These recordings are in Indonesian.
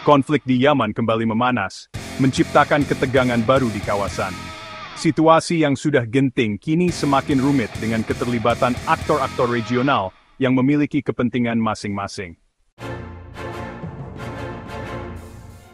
konflik di Yaman kembali memanas, menciptakan ketegangan baru di kawasan. Situasi yang sudah genting kini semakin rumit dengan keterlibatan aktor-aktor regional yang memiliki kepentingan masing-masing.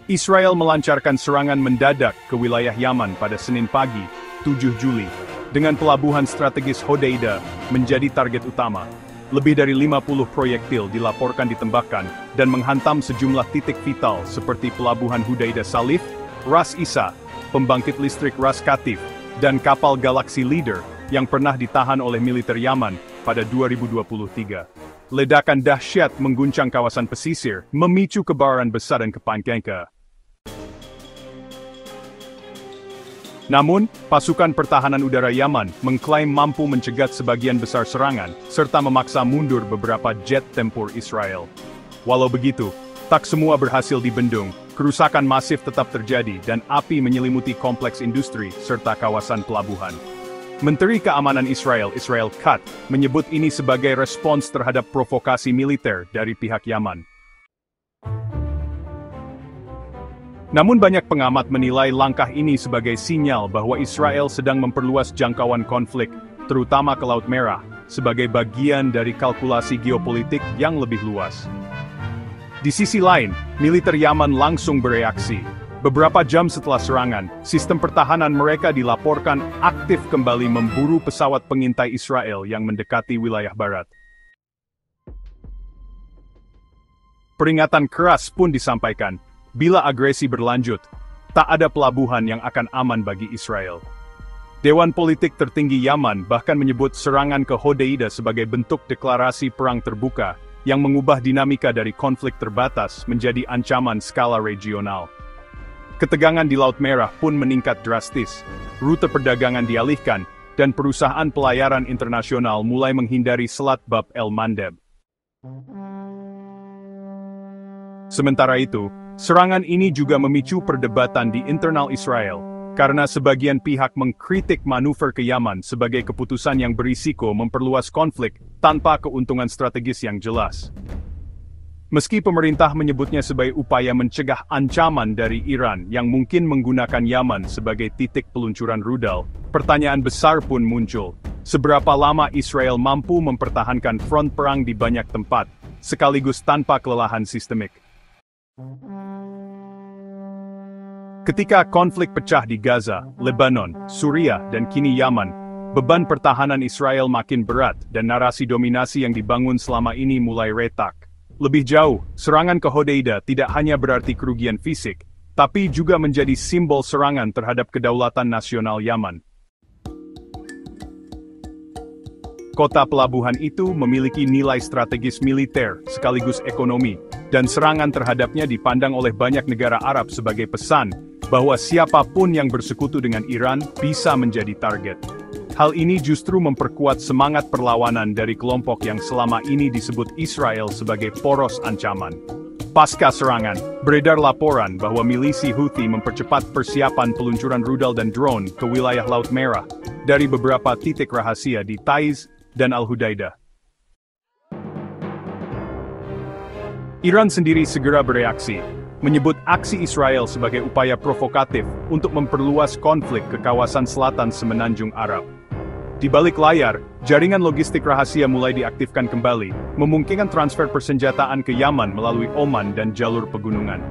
Israel melancarkan serangan mendadak ke wilayah Yaman pada Senin pagi, 7 Juli, dengan pelabuhan strategis Hodeidah menjadi target utama. Lebih dari 50 proyektil dilaporkan ditembakkan dan menghantam sejumlah titik vital seperti pelabuhan Hodeidah Salif, Ras Isa, pembangkit listrik Ras Katif, dan kapal Galaxy Leader yang pernah ditahan oleh militer Yaman pada 2023. Ledakan dahsyat mengguncang kawasan pesisir, memicu kebakaran besar dan kepanikan. Namun, pasukan pertahanan udara Yaman mengklaim mampu mencegat sebagian besar serangan, serta memaksa mundur beberapa jet tempur Israel. Walau begitu, tak semua berhasil dibendung, kerusakan masif tetap terjadi dan api menyelimuti kompleks industri serta kawasan pelabuhan. Menteri Keamanan Israel, Israel Katz, menyebut ini sebagai respons terhadap provokasi militer dari pihak Yaman. Namun banyak pengamat menilai langkah ini sebagai sinyal bahwa Israel sedang memperluas jangkauan konflik, terutama ke Laut Merah, sebagai bagian dari kalkulasi geopolitik yang lebih luas. Di sisi lain, militer Yaman langsung bereaksi. Beberapa jam setelah serangan, sistem pertahanan mereka dilaporkan aktif kembali memburu pesawat pengintai Israel yang mendekati wilayah barat. Peringatan keras pun disampaikan. Bila agresi berlanjut, tak ada pelabuhan yang akan aman bagi Israel. Dewan Politik Tertinggi Yaman bahkan menyebut serangan ke Hodeidah sebagai bentuk deklarasi perang terbuka yang mengubah dinamika dari konflik terbatas menjadi ancaman skala regional. Ketegangan di Laut Merah pun meningkat drastis, rute perdagangan dialihkan, dan perusahaan pelayaran internasional mulai menghindari Selat Bab el-Mandeb. Sementara itu, serangan ini juga memicu perdebatan di internal Israel, karena sebagian pihak mengkritik manuver ke Yaman sebagai keputusan yang berisiko memperluas konflik tanpa keuntungan strategis yang jelas. Meski pemerintah menyebutnya sebagai upaya mencegah ancaman dari Iran yang mungkin menggunakan Yaman sebagai titik peluncuran rudal, pertanyaan besar pun muncul. Seberapa lama Israel mampu mempertahankan front perang di banyak tempat, sekaligus tanpa kelelahan sistemik? Ketika konflik pecah di Gaza, Lebanon, Suriah, dan kini Yaman, beban pertahanan Israel makin berat dan narasi dominasi yang dibangun selama ini mulai retak. Lebih jauh, serangan ke Hodeidah tidak hanya berarti kerugian fisik, tapi juga menjadi simbol serangan terhadap kedaulatan nasional Yaman. Kota pelabuhan itu memiliki nilai strategis militer sekaligus ekonomi, dan serangan terhadapnya dipandang oleh banyak negara Arab sebagai pesan bahwa siapapun yang bersekutu dengan Iran bisa menjadi target. Hal ini justru memperkuat semangat perlawanan dari kelompok yang selama ini disebut Israel sebagai poros ancaman. Pasca serangan, beredar laporan bahwa milisi Houthi mempercepat persiapan peluncuran rudal dan drone ke wilayah Laut Merah dari beberapa titik rahasia di Taiz dan Al-Hodeidah. Iran sendiri segera bereaksi, menyebut aksi Israel sebagai upaya provokatif untuk memperluas konflik ke kawasan selatan Semenanjung Arab. Di balik layar, jaringan logistik rahasia mulai diaktifkan kembali, memungkinkan transfer persenjataan ke Yaman melalui Oman dan jalur pegunungan.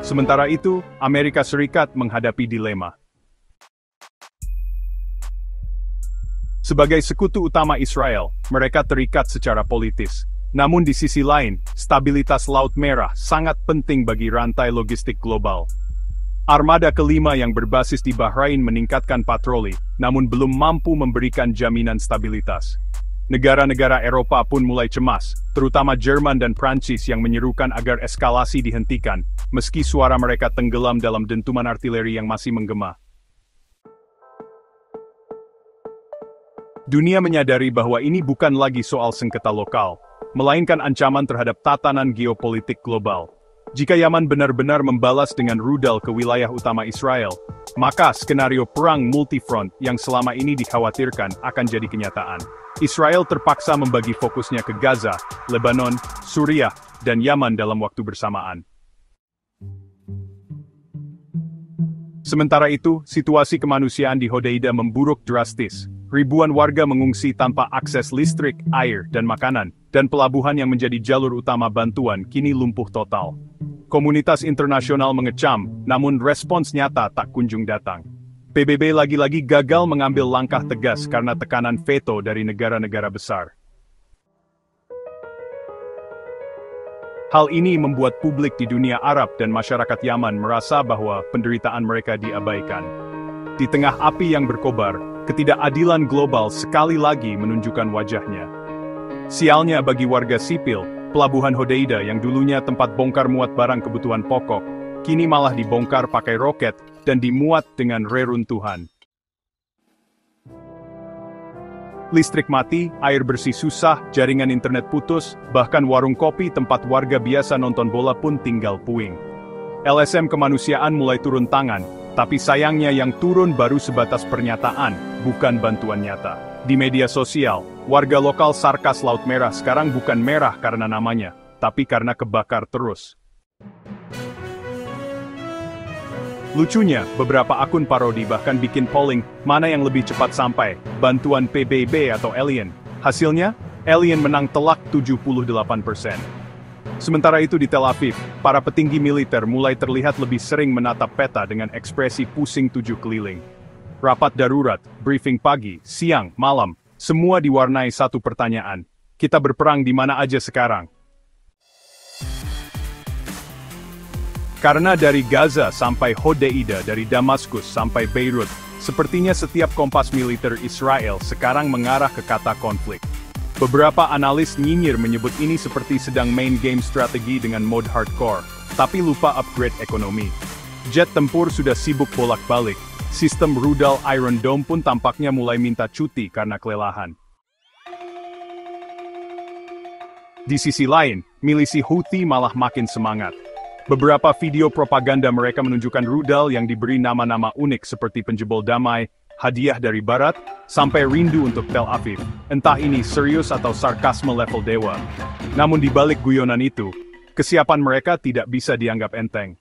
Sementara itu, Amerika Serikat menghadapi dilema. Sebagai sekutu utama Israel, mereka terikat secara politis. Namun di sisi lain, stabilitas Laut Merah sangat penting bagi rantai logistik global. Armada kelima yang berbasis di Bahrain meningkatkan patroli, namun belum mampu memberikan jaminan stabilitas. Negara-negara Eropa pun mulai cemas, terutama Jerman dan Prancis yang menyerukan agar eskalasi dihentikan, meski suara mereka tenggelam dalam dentuman artileri yang masih menggema. Dunia menyadari bahwa ini bukan lagi soal sengketa lokal, melainkan ancaman terhadap tatanan geopolitik global. Jika Yaman benar-benar membalas dengan rudal ke wilayah utama Israel, maka skenario perang multifront yang selama ini dikhawatirkan akan jadi kenyataan. Israel terpaksa membagi fokusnya ke Gaza, Lebanon, Suriah, dan Yaman dalam waktu bersamaan. Sementara itu, situasi kemanusiaan di Hodeida memburuk drastis. Ribuan warga mengungsi tanpa akses listrik, air, dan makanan, dan pelabuhan yang menjadi jalur utama bantuan kini lumpuh total. Komunitas internasional mengecam, namun respons nyata tak kunjung datang. PBB lagi-lagi gagal mengambil langkah tegas karena tekanan veto dari negara-negara besar. Hal ini membuat publik di dunia Arab dan masyarakat Yaman merasa bahwa penderitaan mereka diabaikan. Di tengah api yang berkobar, ketidakadilan global sekali lagi menunjukkan wajahnya. Sialnya bagi warga sipil, pelabuhan Hodeida yang dulunya tempat bongkar muat barang kebutuhan pokok, kini malah dibongkar pakai roket dan dimuat dengan reruntuhan. Listrik mati, air bersih susah, jaringan internet putus, bahkan warung kopi tempat warga biasa nonton bola pun tinggal puing. LSM kemanusiaan mulai turun tangan, tapi sayangnya yang turun baru sebatas pernyataan, bukan bantuan nyata. Di media sosial, warga lokal sarkas Laut Merah sekarang bukan merah karena namanya, tapi karena kebakar terus. Lucunya, beberapa akun parodi bahkan bikin polling, mana yang lebih cepat sampai, bantuan PBB atau Alien. Hasilnya, Alien menang telak 78%. Sementara itu di Tel Aviv, para petinggi militer mulai terlihat lebih sering menatap peta dengan ekspresi pusing tujuh keliling. Rapat darurat, briefing pagi, siang, malam, semua diwarnai satu pertanyaan. Kita berperang di mana aja sekarang? Karena dari Gaza sampai Hodeida, dari Damaskus sampai Beirut, sepertinya setiap kompas militer Israel sekarang mengarah ke kata konflik. Beberapa analis nyinyir menyebut ini seperti sedang main game strategi dengan mode hardcore, tapi lupa upgrade ekonomi. Jet tempur sudah sibuk bolak-balik, sistem rudal Iron Dome pun tampaknya mulai minta cuti karena kelelahan. Di sisi lain, milisi Houthi malah makin semangat. Beberapa video propaganda mereka menunjukkan rudal yang diberi nama-nama unik seperti penjebol damai, hadiah dari barat, sampai rindu untuk Tel Aviv. Entah ini serius atau sarkasme level dewa. Namun di balik guyonan itu, kesiapan mereka tidak bisa dianggap enteng.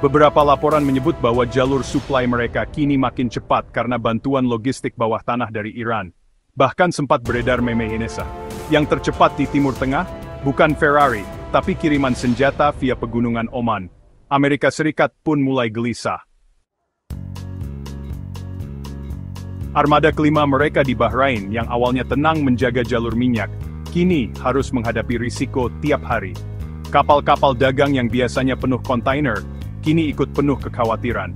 Beberapa laporan menyebut bahwa jalur suplai mereka kini makin cepat karena bantuan logistik bawah tanah dari Iran. Bahkan sempat beredar meme Inesa. Yang tercepat di Timur Tengah, bukan Ferrari, tapi kiriman senjata via pegunungan Oman. Amerika Serikat pun mulai gelisah. Armada kelima mereka di Bahrain yang awalnya tenang menjaga jalur minyak, kini harus menghadapi risiko tiap hari. Kapal-kapal dagang yang biasanya penuh kontainer, kini ikut penuh kekhawatiran.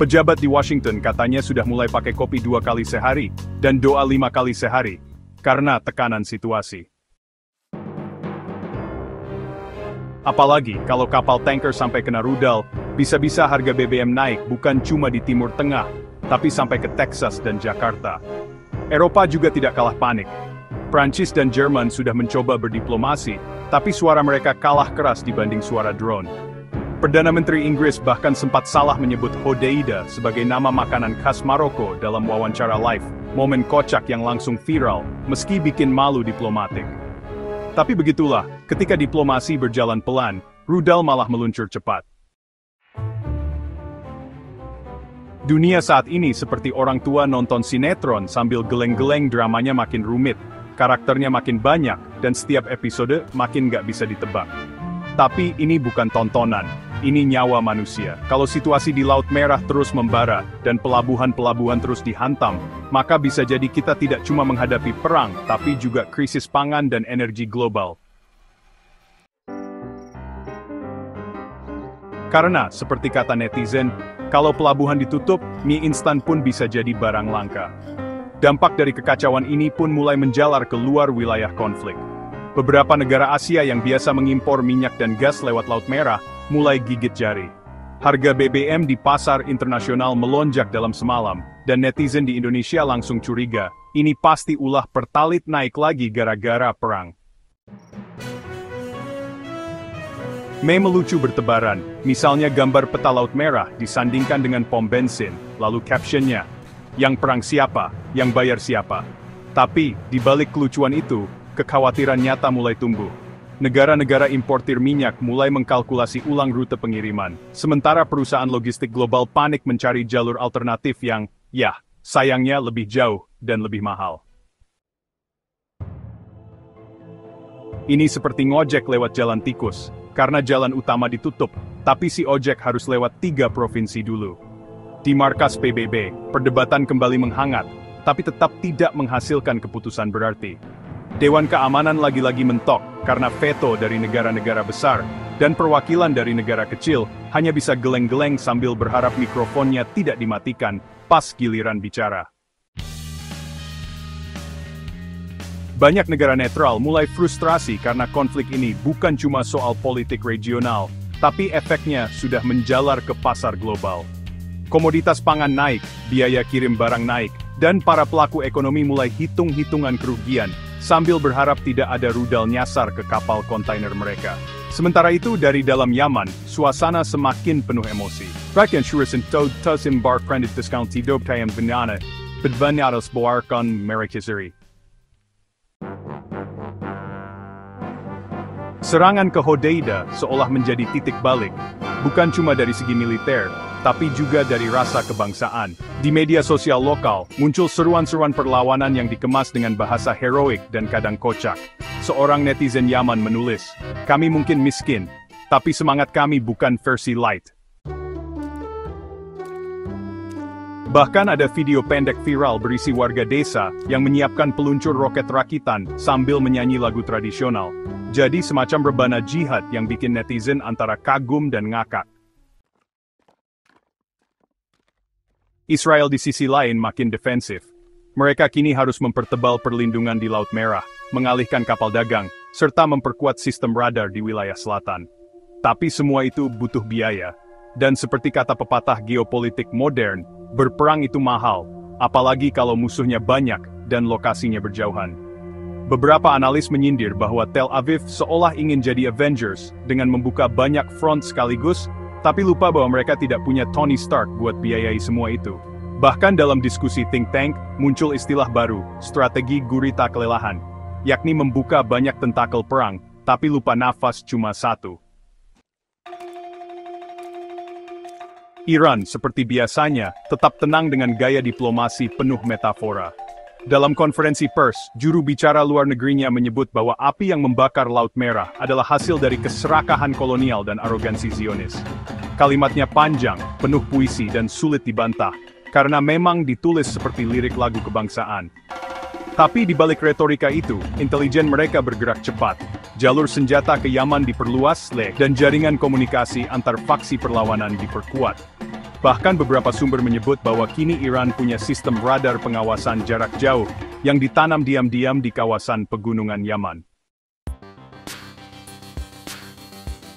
Pejabat di Washington katanya sudah mulai pakai kopi 2 kali sehari, dan doa 5 kali sehari, karena tekanan situasi. Apalagi kalau kapal tanker sampai kena rudal, bisa-bisa harga BBM naik bukan cuma di Timur Tengah, tapi sampai ke Texas dan Jakarta. Eropa juga tidak kalah panik. Prancis dan Jerman sudah mencoba berdiplomasi, tapi suara mereka kalah keras dibanding suara drone. Perdana Menteri Inggris bahkan sempat salah menyebut Hodeida sebagai nama makanan khas Maroko dalam wawancara live, momen kocak yang langsung viral, meski bikin malu diplomatik. Tapi begitulah, ketika diplomasi berjalan pelan, rudal malah meluncur cepat. Dunia saat ini seperti orang tua nonton sinetron sambil geleng-geleng, dramanya makin rumit, karakternya makin banyak, dan setiap episode makin nggak bisa ditebak. Tapi ini bukan tontonan, ini nyawa manusia. Kalau situasi di Laut Merah terus membara, dan pelabuhan-pelabuhan terus dihantam, maka bisa jadi kita tidak cuma menghadapi perang, tapi juga krisis pangan dan energi global. Karena, seperti kata netizen, kalau pelabuhan ditutup, mie instan pun bisa jadi barang langka. Dampak dari kekacauan ini pun mulai menjalar ke luar wilayah konflik. Beberapa negara Asia yang biasa mengimpor minyak dan gas lewat Laut Merah, mulai gigit jari. Harga BBM di pasar internasional melonjak dalam semalam, dan netizen di Indonesia langsung curiga, ini pasti ulah Pertalit naik lagi gara-gara perang. Meme lucu bertebaran, misalnya gambar peta Laut Merah disandingkan dengan pom bensin, lalu captionnya, yang perang siapa, yang bayar siapa. Tapi, di balik kelucuan itu, kekhawatiran nyata mulai tumbuh. negara-negara importir minyak mulai mengkalkulasi ulang rute pengiriman, sementara perusahaan logistik global panik mencari jalur alternatif yang, ya, sayangnya lebih jauh dan lebih mahal. Ini seperti ngojek lewat jalan tikus, karena jalan utama ditutup, tapi si ojek harus lewat 3 provinsi dulu. Di markas PBB, perdebatan kembali menghangat, tapi tetap tidak menghasilkan keputusan berarti. Dewan Keamanan lagi-lagi mentok, karena veto dari negara-negara besar, dan perwakilan dari negara kecil, hanya bisa geleng-geleng sambil berharap mikrofonnya tidak dimatikan, pas giliran bicara. Banyak negara netral mulai frustrasi karena konflik ini bukan cuma soal politik regional, tapi efeknya sudah menjalar ke pasar global. Komoditas pangan naik, biaya kirim barang naik, dan para pelaku ekonomi mulai hitung-hitungan kerugian, sambil berharap tidak ada rudal nyasar ke kapal kontainer mereka. Sementara itu dari dalam Yaman, suasana semakin penuh emosi. Rakyat Syurisen Tazim Bar Prendit Discount Tidob Tayam Benyana, Bedvanyados Boarkon Merekisiri. Serangan ke Hodeida seolah menjadi titik balik, bukan cuma dari segi militer, tapi juga dari rasa kebangsaan. Di media sosial lokal, muncul seruan-seruan perlawanan yang dikemas dengan bahasa heroik dan kadang kocak. Seorang netizen Yaman menulis, "Kami mungkin miskin, tapi semangat kami bukan versi light." Bahkan ada video pendek viral berisi warga desa yang menyiapkan peluncur roket rakitan sambil menyanyi lagu tradisional. Jadi semacam rebana jihad yang bikin netizen antara kagum dan ngakak. Israel di sisi lain makin defensif. Mereka kini harus mempertebal perlindungan di Laut Merah, mengalihkan kapal dagang, serta memperkuat sistem radar di wilayah selatan. Tapi semua itu butuh biaya. Dan seperti kata pepatah geopolitik modern, berperang itu mahal, apalagi kalau musuhnya banyak dan lokasinya berjauhan. Beberapa analis menyindir bahwa Tel Aviv seolah ingin jadi Avengers dengan membuka banyak front sekaligus, tapi lupa bahwa mereka tidak punya Tony Stark buat biayai semua itu. Bahkan dalam diskusi think tank, muncul istilah baru, strategi gurita kelelahan, yakni membuka banyak tentakel perang, tapi lupa nafas cuma satu. Iran, seperti biasanya, tetap tenang dengan gaya diplomasi penuh metafora. Dalam konferensi pers, juru bicara luar negerinya menyebut bahwa api yang membakar Laut Merah adalah hasil dari keserakahan kolonial dan arogansi Zionis. Kalimatnya panjang, penuh puisi dan sulit dibantah, karena memang ditulis seperti lirik lagu kebangsaan. Tapi di balik retorika itu, intelijen mereka bergerak cepat. Jalur senjata ke Yaman diperluas, dan jaringan komunikasi antar faksi perlawanan diperkuat. Bahkan beberapa sumber menyebut bahwa kini Iran punya sistem radar pengawasan jarak jauh yang ditanam diam-diam di kawasan pegunungan Yaman.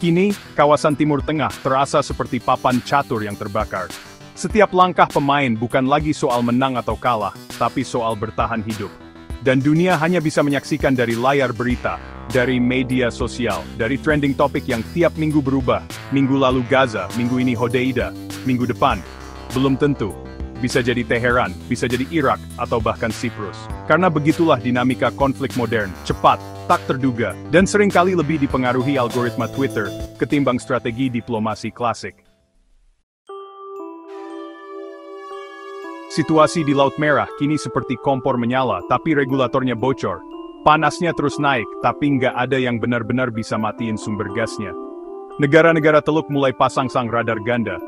Kini, kawasan Timur Tengah terasa seperti papan catur yang terbakar. Setiap langkah pemain bukan lagi soal menang atau kalah, tapi soal bertahan hidup. Dan dunia hanya bisa menyaksikan dari layar berita, dari media sosial, dari trending topik yang tiap minggu berubah. Minggu lalu Gaza, minggu ini Hodeida, minggu depan, belum tentu. Bisa jadi Teheran, bisa jadi Irak, atau bahkan Siprus. Karena begitulah dinamika konflik modern, cepat, tak terduga, dan seringkali lebih dipengaruhi algoritma Twitter, ketimbang strategi diplomasi klasik. Situasi di Laut Merah kini seperti kompor menyala, tapi regulatornya bocor. Panasnya terus naik, tapi nggak ada yang benar-benar bisa matiin sumber gasnya. Negara-negara Teluk mulai pasang-sang radar ganda.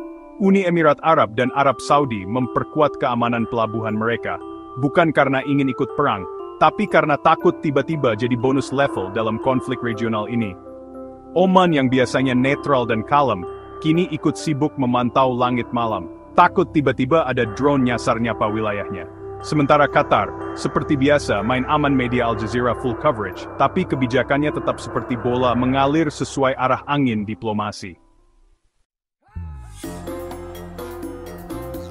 Uni Emirat Arab dan Arab Saudi memperkuat keamanan pelabuhan mereka, bukan karena ingin ikut perang, tapi karena takut tiba-tiba jadi bonus level dalam konflik regional ini. Oman yang biasanya netral dan kalem, kini ikut sibuk memantau langit malam, takut tiba-tiba ada drone nyasar nyapa wilayahnya. Sementara Qatar, seperti biasa main aman media Al Jazeera full coverage, tapi kebijakannya tetap seperti bola mengalir sesuai arah angin diplomasi.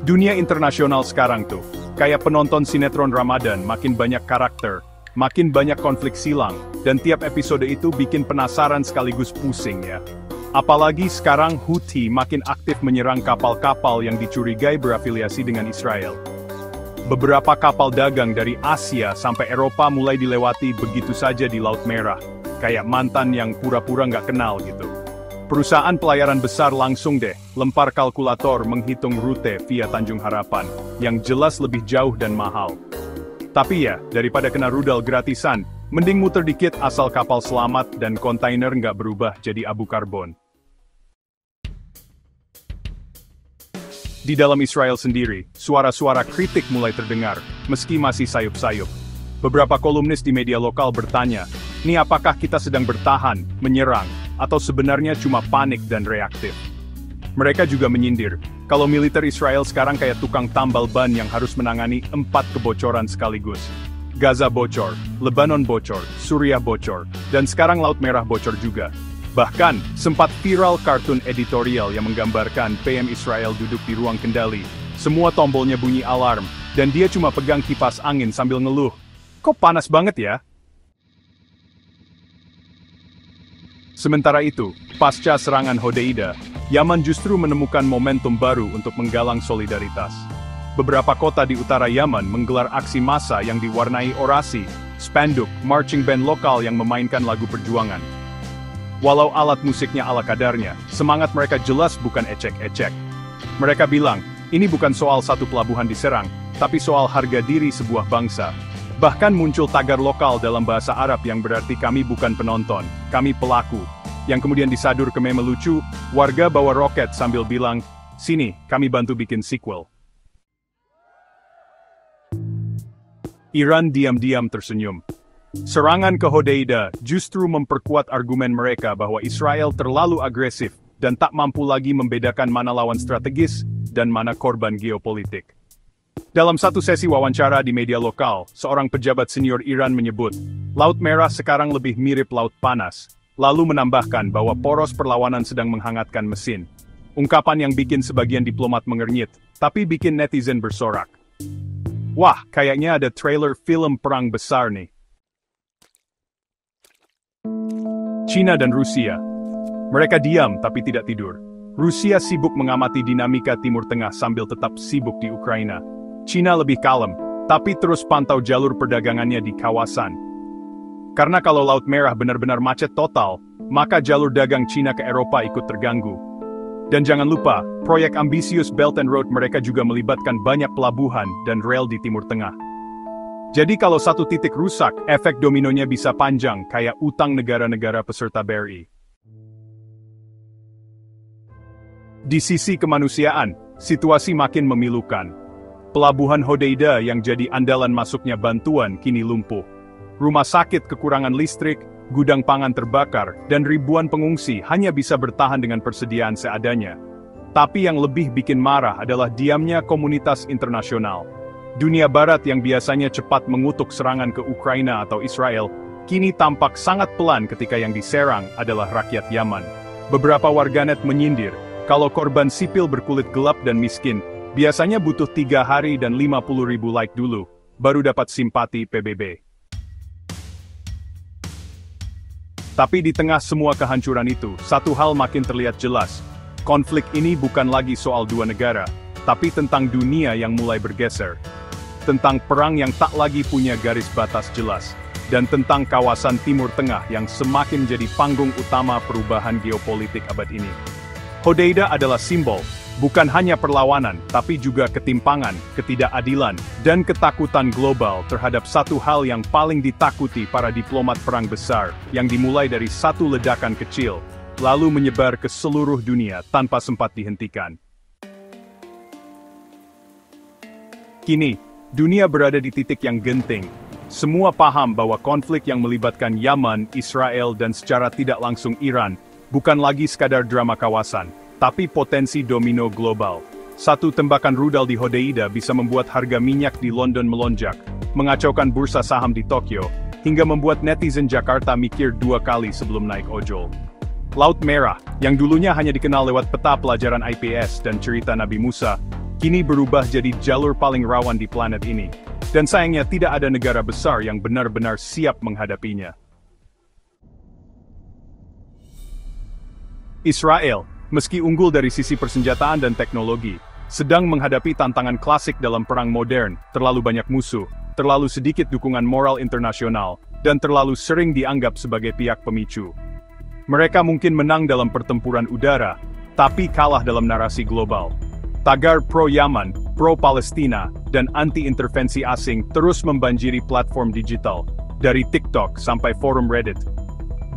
Dunia internasional sekarang tuh, kayak penonton sinetron Ramadan, makin banyak karakter, makin banyak konflik silang, dan tiap episode itu bikin penasaran sekaligus pusing ya. Apalagi sekarang Houthi makin aktif menyerang kapal-kapal yang dicurigai berafiliasi dengan Israel. Beberapa kapal dagang dari Asia sampai Eropa mulai dilewati begitu saja di Laut Merah. kayak mantan yang pura-pura nggak kenal gitu. Perusahaan pelayaran besar langsung deh, lempar kalkulator menghitung rute via Tanjung Harapan, yang jelas lebih jauh dan mahal. Tapi ya, daripada kena rudal gratisan, mending muter dikit asal kapal selamat dan kontainer nggak berubah jadi abu karbon. Di dalam Israel sendiri, suara-suara kritik mulai terdengar, meski masih sayup-sayup. Beberapa kolumnis di media lokal bertanya, "Nih apakah kita sedang bertahan, menyerang, atau sebenarnya cuma panik dan reaktif?" Mereka juga menyindir, kalau militer Israel sekarang kayak tukang tambal ban yang harus menangani 4 kebocoran sekaligus. Gaza bocor, Lebanon bocor, Suriah bocor, dan sekarang Laut Merah bocor juga. Bahkan, sempat viral kartun editorial yang menggambarkan PM Israel duduk di ruang kendali. Semua tombolnya bunyi alarm, dan dia cuma pegang kipas angin sambil ngeluh. Kok panas banget ya? Sementara itu, pasca serangan Hodeida, Yaman justru menemukan momentum baru untuk menggalang solidaritas. Beberapa kota di utara Yaman menggelar aksi massa yang diwarnai orasi, spanduk, marching band lokal yang memainkan lagu perjuangan. Walau alat musiknya ala kadarnya, semangat mereka jelas bukan ecek-ecek. Mereka bilang, ini bukan soal satu pelabuhan diserang, tapi soal harga diri sebuah bangsa. Bahkan muncul tagar lokal dalam bahasa Arab yang berarti kami bukan penonton, kami pelaku. Yang kemudian disadur ke meme lucu, warga bawa roket sambil bilang, sini, kami bantu bikin sequel. Iran diam-diam tersenyum. Serangan ke Hodeida justru memperkuat argumen mereka bahwa Israel terlalu agresif dan tak mampu lagi membedakan mana lawan strategis dan mana korban geopolitik. Dalam satu sesi wawancara di media lokal, seorang pejabat senior Iran menyebut, Laut Merah sekarang lebih mirip Laut Panas, lalu menambahkan bahwa poros perlawanan sedang menghangatkan mesin. Ungkapan yang bikin sebagian diplomat mengernyit, tapi bikin netizen bersorak. Wah, kayaknya ada trailer film perang besar nih. China dan Rusia. Mereka diam tapi tidak tidur. Rusia sibuk mengamati dinamika Timur Tengah sambil tetap sibuk di Ukraina. China lebih kalem, tapi terus pantau jalur perdagangannya di kawasan. Karena kalau Laut Merah benar-benar macet total, maka jalur dagang China ke Eropa ikut terganggu. Dan jangan lupa, proyek ambisius Belt and Road mereka juga melibatkan banyak pelabuhan dan rel di Timur Tengah. Jadi kalau satu titik rusak, efek dominonya bisa panjang kayak utang negara-negara peserta BRI. Di sisi kemanusiaan, situasi makin memilukan. Pelabuhan Hodeida yang jadi andalan masuknya bantuan kini lumpuh. Rumah sakit kekurangan listrik, gudang pangan terbakar, dan ribuan pengungsi hanya bisa bertahan dengan persediaan seadanya. Tapi yang lebih bikin marah adalah diamnya komunitas internasional. Dunia Barat yang biasanya cepat mengutuk serangan ke Ukraina atau Israel, kini tampak sangat pelan ketika yang diserang adalah rakyat Yaman. Beberapa warganet menyindir, kalau korban sipil berkulit gelap dan miskin, biasanya butuh 3 hari dan 50.000 like dulu, baru dapat simpati PBB. Tapi di tengah semua kehancuran itu, satu hal makin terlihat jelas. Konflik ini bukan lagi soal dua negara, tapi tentang dunia yang mulai bergeser. Tentang perang yang tak lagi punya garis batas jelas, dan tentang kawasan Timur Tengah yang semakin menjadi panggung utama perubahan geopolitik abad ini. Hodeida adalah simbol, bukan hanya perlawanan, tapi juga ketimpangan, ketidakadilan, dan ketakutan global terhadap satu hal yang paling ditakuti para diplomat perang besar, yang dimulai dari satu ledakan kecil, lalu menyebar ke seluruh dunia tanpa sempat dihentikan. Kini, dunia berada di titik yang genting. Semua paham bahwa konflik yang melibatkan Yaman, Israel, dan secara tidak langsung Iran, bukan lagi sekadar drama kawasan, tapi potensi domino global. Satu tembakan rudal di Hodeida bisa membuat harga minyak di London melonjak, mengacaukan bursa saham di Tokyo, hingga membuat netizen Jakarta mikir 2 kali sebelum naik ojol. Laut Merah, yang dulunya hanya dikenal lewat peta pelajaran IPS dan cerita Nabi Musa, kini berubah jadi jalur paling rawan di planet ini. Dan sayangnya tidak ada negara besar yang benar-benar siap menghadapinya. Israel, meski unggul dari sisi persenjataan dan teknologi, sedang menghadapi tantangan klasik dalam perang modern, terlalu banyak musuh, terlalu sedikit dukungan moral internasional, dan terlalu sering dianggap sebagai pihak pemicu. Mereka mungkin menang dalam pertempuran udara, tapi kalah dalam narasi global. Tagar pro-Yaman, pro-Palestina, dan anti-intervensi asing terus membanjiri platform digital, dari TikTok sampai forum Reddit.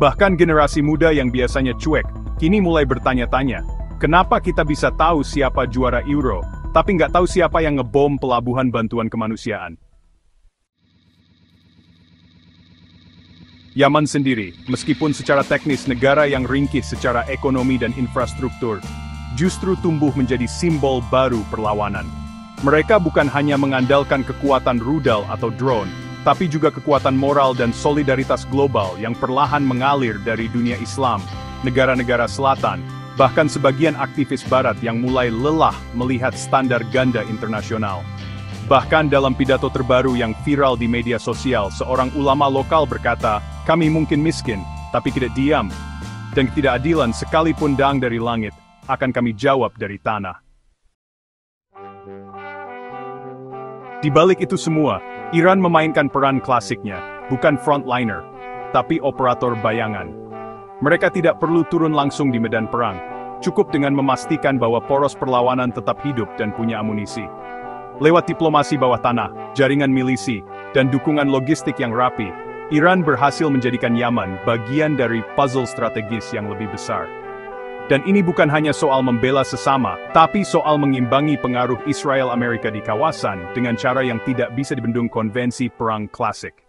Bahkan generasi muda yang biasanya cuek, kini mulai bertanya-tanya, kenapa kita bisa tahu siapa juara Euro, tapi nggak tahu siapa yang ngebom pelabuhan bantuan kemanusiaan. Yaman sendiri, meskipun secara teknis negara yang ringkih secara ekonomi dan infrastruktur, justru tumbuh menjadi simbol baru perlawanan. Mereka bukan hanya mengandalkan kekuatan rudal atau drone, tapi juga kekuatan moral dan solidaritas global yang perlahan mengalir dari dunia Islam, negara-negara selatan, bahkan sebagian aktivis barat yang mulai lelah melihat standar ganda internasional. Bahkan dalam pidato terbaru yang viral di media sosial, seorang ulama lokal berkata, "Kami mungkin miskin, tapi tidak diam. Dan ketidakadilan sekalipun datang dari langit, akan kami jawab dari tanah." Di balik itu semua, Iran memainkan peran klasiknya, bukan frontliner, tapi operator bayangan. Mereka tidak perlu turun langsung di medan perang, cukup dengan memastikan bahwa poros perlawanan tetap hidup dan punya amunisi. Lewat diplomasi bawah tanah, jaringan milisi, dan dukungan logistik yang rapi, Iran berhasil menjadikan Yaman bagian dari puzzle strategis yang lebih besar. Dan ini bukan hanya soal membela sesama, tapi soal mengimbangi pengaruh Israel Amerika di kawasan dengan cara yang tidak bisa dibendung konvensi perang klasik.